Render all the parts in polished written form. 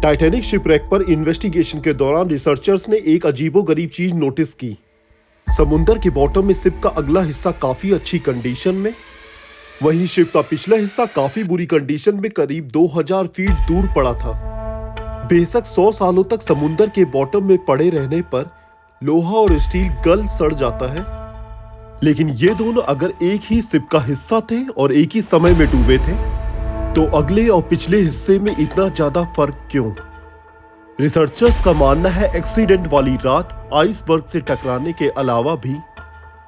Titanic shipwreck पर investigation के दौरान रिसर्चर्स ने एक अजीबोगरीब चीज नोटिस की। समुंदर के बॉटम में शिप का अगला हिस्सा काफी अच्छी कंडीशन में, वहीं शिप का पिछला हिस्सा काफी बुरी कंडीशन में करीब 2000 फीट दूर पड़ा था। बेशक 100 सालों तक समुंदर के बॉटम में पड़े रहने पर लोहा और स्टील गल सड़ जाता है, लेकिन ये दोनों अगर एक ही शिप का हिस्सा थे और एक ही समय में डूबे थे, तो अगले और पिछले हिस्से में इतना ज्यादा फर्क क्यों? रिसर्चर्स का मानना है एक्सीडेंट वाली रात आइसबर्ग से टकराने के अलावा भी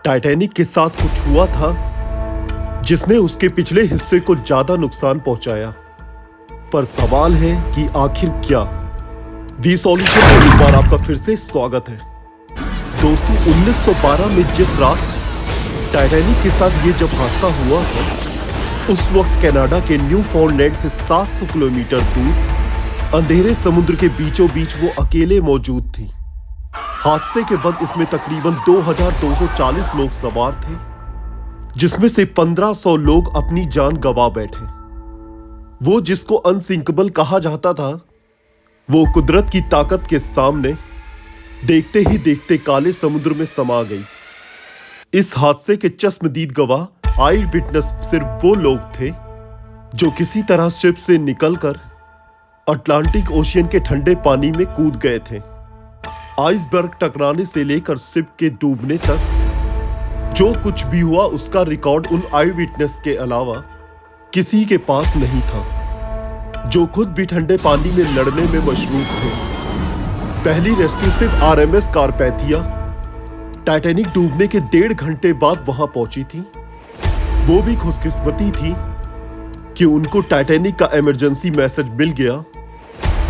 टाइटैनिक के साथ कुछ हुआ था जिसने उसके पिछले हिस्से को ज्यादा नुकसान पहुंचाया। पर सवाल है कि आखिर क्या? वी सॉल्यूशन में एक बार आपका फिर से स्वागत है। दोस्तों, 1912 में जिस रात टाइटैनिक के साथ ये जब हादसा हुआ था, उस वक्त कनाडा के न्यू फाउंडलैंड से 700 किलोमीटर दूर अंधेरे समुद्र के बीचों बीच वो अकेले मौजूद थी। हादसे के वक्त इसमें तकरीबन 2240 लोग सवार थे, जिसमें से 1500 लोग अपनी जान गंवा बैठे। वो जिसको अनसिंकेबल कहा जाता था, वो कुदरत की ताकत के सामने देखते ही देखते काले समुद्र में समा गई। इस हादसे के चश्मदीद गवाह आई विटनेस सिर्फ वो लोग थे जो किसी तरह शिप से निकलकर अटलांटिक ओशियन के ठंडे पानी में कूद गए थे। आइसबर्ग टकराने से लेकर शिप के डूबने तक जो कुछ भी हुआ उसका रिकॉर्ड उन आई विटनेस के अलावा किसी के पास नहीं था, जो खुद भी ठंडे पानी में लड़ने में मशरूफ थे। पहली रेस्क्यू शिप आरएमएस कारपैथिया टाइटैनिक डूबने के 1.5 घंटे बाद वहां पहुंची थी। वो भी खुशकिस्मती थी कि उनको टाइटैनिक का इमरजेंसी मैसेज मिल गया,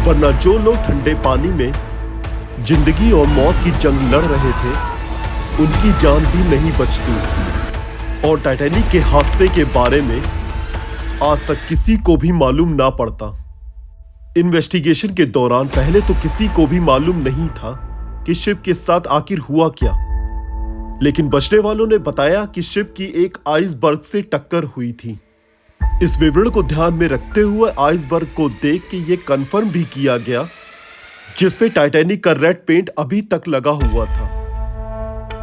वरना जो लोग ठंडे पानी में जिंदगी और मौत की जंग लड़ रहे थे, उनकी जान भी नहीं बचती और टाइटैनिक के हादसे के बारे में आज तक किसी को भी मालूम ना पड़ता। इन्वेस्टिगेशन के दौरान पहले तो किसी को भी मालूम नहीं था कि शिप के साथ आखिर हुआ क्या, लेकिन बचने वालों ने बताया कि शिप की एक आइसबर्ग से टक्कर हुई थी। इस विवरण को ध्यान में रखते हुए आइसबर्ग को देख के ये कंफर्म भी किया गया, जिसपे टाइटैनिक का रेड पेंट अभी तक लगा हुआ था।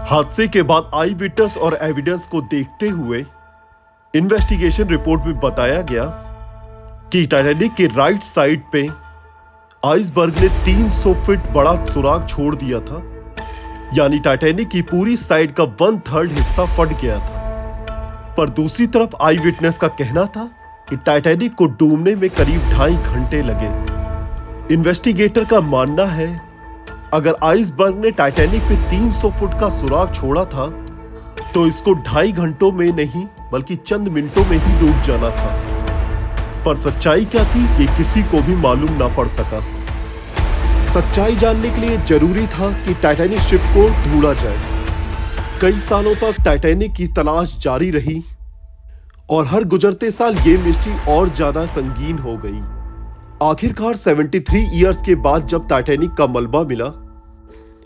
हादसे के बाद आई विटनेस और एविडेंस को देखते हुए इन्वेस्टिगेशन रिपोर्ट में बताया गया कि टाइटैनिक के राइट साइड पे आइसबर्ग ने 300 फीट बड़ा सुराग छोड़ दिया था, यानी टाइटैनिक की पूरी साइड का 1/3 हिस्सा फट गया था। पर दूसरी तरफ आई विटनेस का कहना था कि टाइटैनिक को डूबने में करीब 2.5 घंटे लगे। इन्वेस्टिगेटर का मानना है अगर आइसबर्ग ने टाइटैनिक पे 300 फुट का सुराग छोड़ा था, तो इसको 2.5 घंटों में नहीं बल्कि चंद मिनटों में ही डूब जाना था। पर सच्चाई क्या थी ये किसी को भी मालूम ना पड़ सका। सच्चाई जानने के लिए जरूरी था कि टाइटैनिक शिप को ढूंढा जाए। कई सालों तक टाइटैनिक की तलाश जारी रही और हर गुजरते साल ये मिस्ट्री और ज्यादा संगीन हो गई। आखिरकार 73 इयर्स के बाद जब टाइटैनिक का मलबा मिला,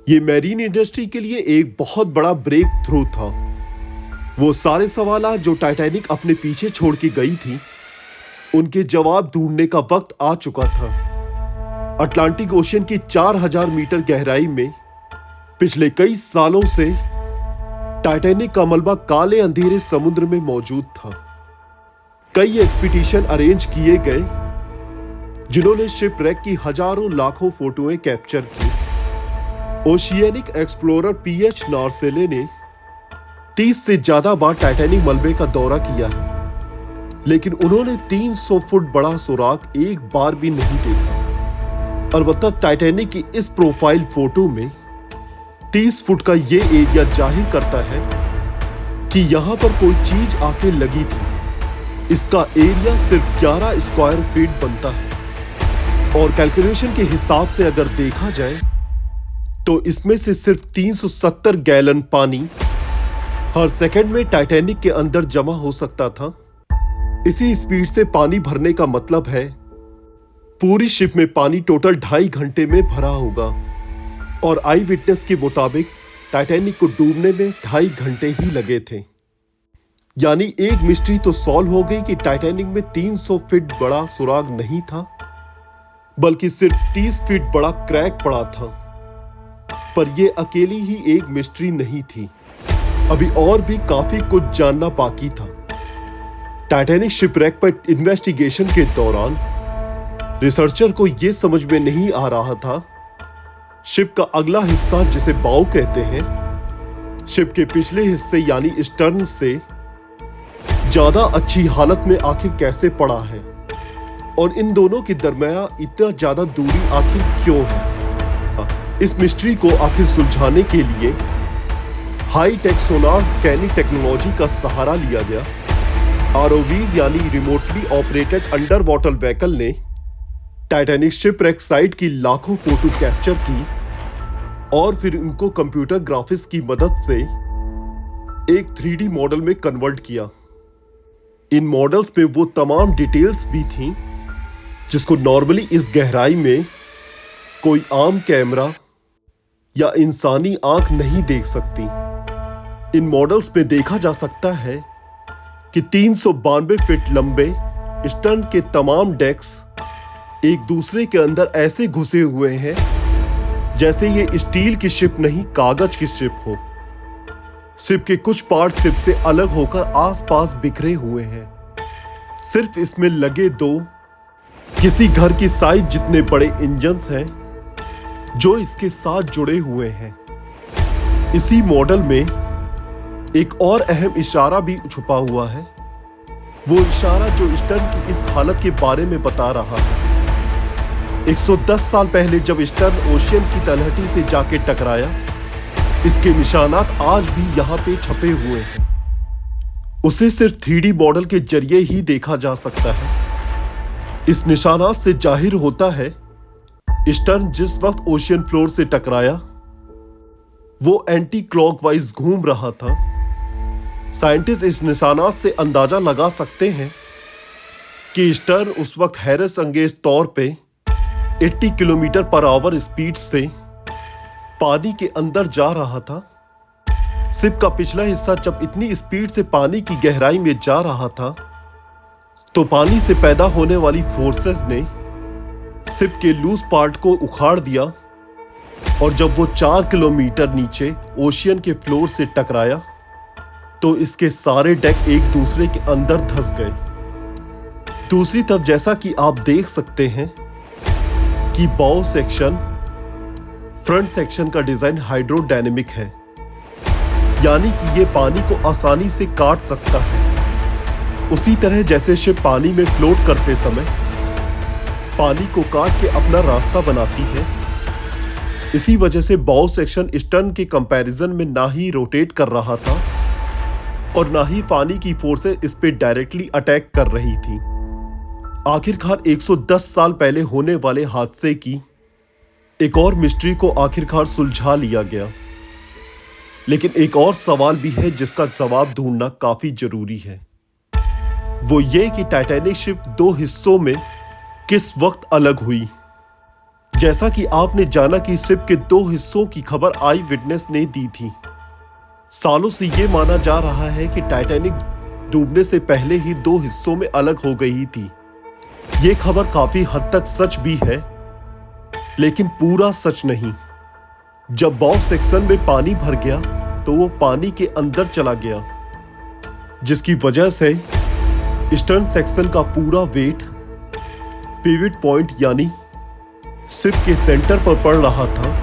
ये मैरीन इंडस्ट्री के लिए एक बहुत बड़ा ब्रेक थ्रू था। वो सारे सवालात जो टाइटैनिक अपने पीछे छोड़ के गई थी, उनके जवाब ढूंढने का वक्त आ चुका था। अटलांटिक ओशियन की 4000 मीटर गहराई में पिछले कई सालों से टाइटैनिक का मलबा काले अंधेरे समुद्र में मौजूद था। कई एक्सपीडिशन अरेंज किए गए जिन्होंने शिपरेक की हजारों लाखों फोटोएं कैप्चर की। ओशियनिक एक्सप्लोरर पीएच नार्सेले ने 30 से ज्यादा बार टाइटैनिक मलबे का दौरा किया है, लेकिन उन्होंने 300 फुट बड़ा सुराग एक बार भी नहीं देखा। अलबत्ता टाइटैनिक की इस प्रोफाइल फोटो में 30 फुट का ये एरिया जाहिर करता है कि यहां पर कोई चीज आके लगी थी। इसका एरिया सिर्फ 11 स्क्वायर फीट बनता है और कैलकुलेशन के हिसाब से अगर देखा जाए तो इसमें से सिर्फ 370 गैलन पानी हर सेकंड में टाइटैनिक के अंदर जमा हो सकता था। इसी स्पीड से पानी भरने का मतलब है पूरी शिप में पानी टोटल 2.5 घंटे में भरा होगा और आई विटनेस के मुताबिक टाइटैनिक को डूबने में 2.5 घंटे ही लगे थे। यानी एक मिस्ट्री तो सॉल्व हो गई कि टाइटैनिक में 300 फीट बड़ा सुराग नहीं था, बल्कि सिर्फ 30 फीट बड़ा क्रैक पड़ा था। पर यह अकेली ही एक मिस्ट्री नहीं थी, अभी और भी काफी कुछ जानना बाकी था। टाइटैनिक शिपरेक पर इन्वेस्टिगेशन के दौरान रिसर्चर को यह समझ में नहीं आ रहा था शिप का अगला हिस्सा, जिसे बाउ कहते हैं, शिप के पिछले हिस्से यानी स्टर्न से ज्यादा अच्छी हालत में आखिर कैसे पड़ा है और इन दोनों के दरमियान इतना ज्यादा दूरी आखिर क्यों है। इस मिस्ट्री को आखिर सुलझाने के लिए हाई टेक सोनार स्कैनिंग टेक्नोलॉजी का सहारा लिया गया। आरओवीज यानी remotely operated under water vehicle ने टाइटैनिक शिपरेक साइट की लाखों फोटो कैप्चर की और फिर उनको कंप्यूटर ग्राफिक्स की मदद से एक 3D मॉडल में कन्वर्ट किया। इन मॉडल्स में वो तमाम डिटेल्स भी थीं जिसको नॉर्मली इस गहराई में कोई आम कैमरा या इंसानी आंख नहीं देख सकती। इन मॉडल्स में देखा जा सकता है कि 392 फीट लंबे स्टर्न के तमाम डेक्स एक दूसरे के अंदर ऐसे घुसे हुए हैं जैसे ये स्टील की शिप नहीं, कागज की शिप हो। शिप के कुछ पार्ट शिप से अलग होकर आसपास बिखरे हुए हैं। सिर्फ इसमें लगे दो किसी घर की साइज जितने बड़े इंजन्स हैं जो इसके साथ जुड़े हुए हैं। इसी मॉडल में एक और अहम इशारा भी छुपा हुआ है, वो इशारा जो स्टर्न की इस हालत के बारे में बता रहा है। 110 साल पहले जब स्टर्न ओशियन की तलहटी से जाके टकराया, इसके निशानात आज भी यहाँ पे छपे हुए हैं। उसे सिर्फ 3D मॉडल के जरिए ही देखा जा सकता है। इस निशानात से जाहिर होता है स्टर्न जिस वक्त ओशियन फ्लोर से टकराया वो एंटी क्लॉकवाइज घूम रहा था। साइंटिस्ट इस निशानात से अंदाजा लगा सकते हैं कि स्टर्न उस वक्त हैरस अंगेज तौर पे 80 किलोमीटर पर आवर स्पीड से पानी के अंदर जा रहा था। शिप का पिछला हिस्सा जब इतनी स्पीड से पानी की गहराई में जा रहा था तो पानी से पैदा होने वाली फोर्सेस ने शिप के लूज पार्ट को उखाड़ दिया और जब वो 4 किलोमीटर नीचे ओशियन के फ्लोर से टकराया तो इसके सारे डेक एक दूसरे के अंदर धंस गए। दूसरी तरफ जैसा कि आप देख सकते हैं कि बाउ सेक्शन फ्रंट सेक्शन का डिजाइन हाइड्रोडायनेमिक है, यानी कि ये पानी को आसानी से काट सकता है। उसी तरह जैसे शिप पानी में फ्लोट करते समय पानी को काट के अपना रास्ता बनाती है, इसी वजह से बाउ सेक्शन स्टर्न के कंपैरिजन में ना ही रोटेट कर रहा था और ना ही पानी की फोर्सेस इस पे डायरेक्टली अटैक कर रही थी। आखिरकार 110 साल पहले होने वाले हादसे की एक और मिस्ट्री को आखिरकार सुलझा लिया गया, लेकिन एक और सवाल भी है जिसका जवाब ढूंढना काफी जरूरी है। वो ये कि टाइटैनिक शिप दो हिस्सों में किस वक्त अलग हुई। जैसा कि आपने जाना कि शिप के दो हिस्सों की खबर आई विटनेस ने दी थी। सालों से यह माना जा रहा है कि टाइटैनिक डूबने से पहले ही दो हिस्सों में अलग हो गई थी। यह खबर काफी हद तक सच भी है, लेकिन पूरा सच नहीं। जब बाउ सेक्शन में पानी भर गया तो वो पानी के अंदर चला गया, जिसकी वजह से स्टर्न सेक्शन का पूरा वेट पिवट पॉइंट यानी शिप के सेंटर पर पड़ रहा था।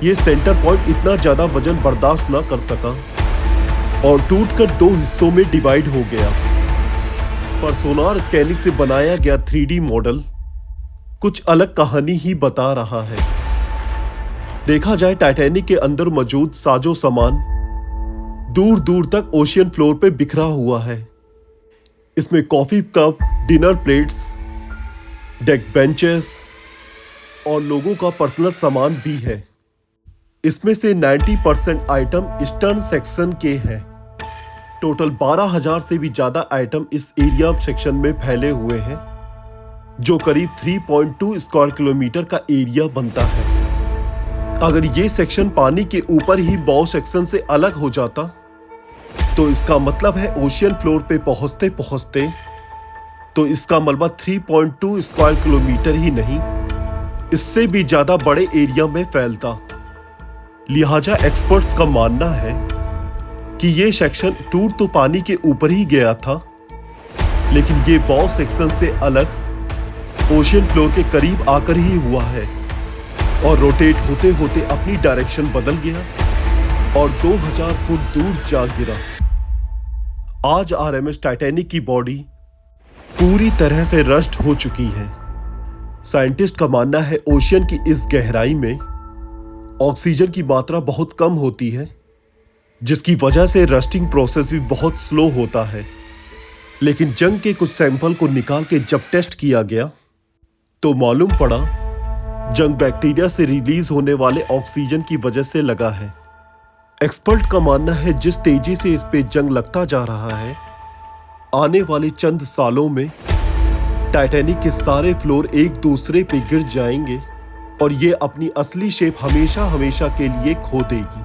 यह सेंटर पॉइंट इतना ज्यादा वजन बर्दाश्त ना कर सका और टूटकर दो हिस्सों में डिवाइड हो गया। पर सोनार स्कैनिंग से बनाया गया 3D मॉडल कुछ अलग कहानी ही बता रहा है। देखा जाए टाइटैनिक के अंदर मौजूद साजो सामान दूर दूर तक ओशियन फ्लोर पे बिखरा हुआ है। इसमें coffee cup, dinner plates, deck benches और लोगों का पर्सनल सामान भी है। इसमें से 90% आइटम स्टर्न सेक्शन के हैं। टोटल 12,000 से भी ज्यादा आइटम इस एरिया सेक्शन में फैले हुए हैं, जो करीब 3.2 स्क्वायर किलोमीटर का एरिया बनता है। अगर ये सेक्शन पानी के ऊपर ही बाउ सेक्शन से अलग हो जाता तो इसका मतलब है ओशियन फ्लोर पे पहुंचते पहुंचते तो इसका मलबा 3.2 स्क्वायर किलोमीटर ही नहीं, इससे भी ज्यादा बड़े एरिया में फैलता। लिहाजा एक्सपर्ट्स का मानना है कि ये सेक्शन टूट तो पानी के ऊपर ही गया था, लेकिन ये बॉ सेक्शन से अलग ओशियन फ्लोर के करीब आकर ही हुआ है और रोटेट होते होते अपनी डायरेक्शन बदल गया और 2000 फुट दूर जा गिरा। आज आरएमएस टाइटैनिक की बॉडी पूरी तरह से रस्ट हो चुकी है। साइंटिस्ट का मानना है ओशियन की इस गहराई में ऑक्सीजन की मात्रा बहुत कम होती है, जिसकी वजह से रस्टिंग प्रोसेस भी बहुत स्लो होता है। लेकिन जंग के कुछ सैंपल को निकाल के जब टेस्ट किया गया तो मालूम पड़ा जंग बैक्टीरिया से रिलीज होने वाले ऑक्सीजन की वजह से लगा है। एक्सपर्ट का मानना है जिस तेजी से इस पे जंग लगता जा रहा है, आने वाले चंद सालों में टाइटैनिक के सारे फ्लोर एक दूसरे पे गिर जाएंगे और ये अपनी असली शेप हमेशा हमेशा के लिए खो देगी।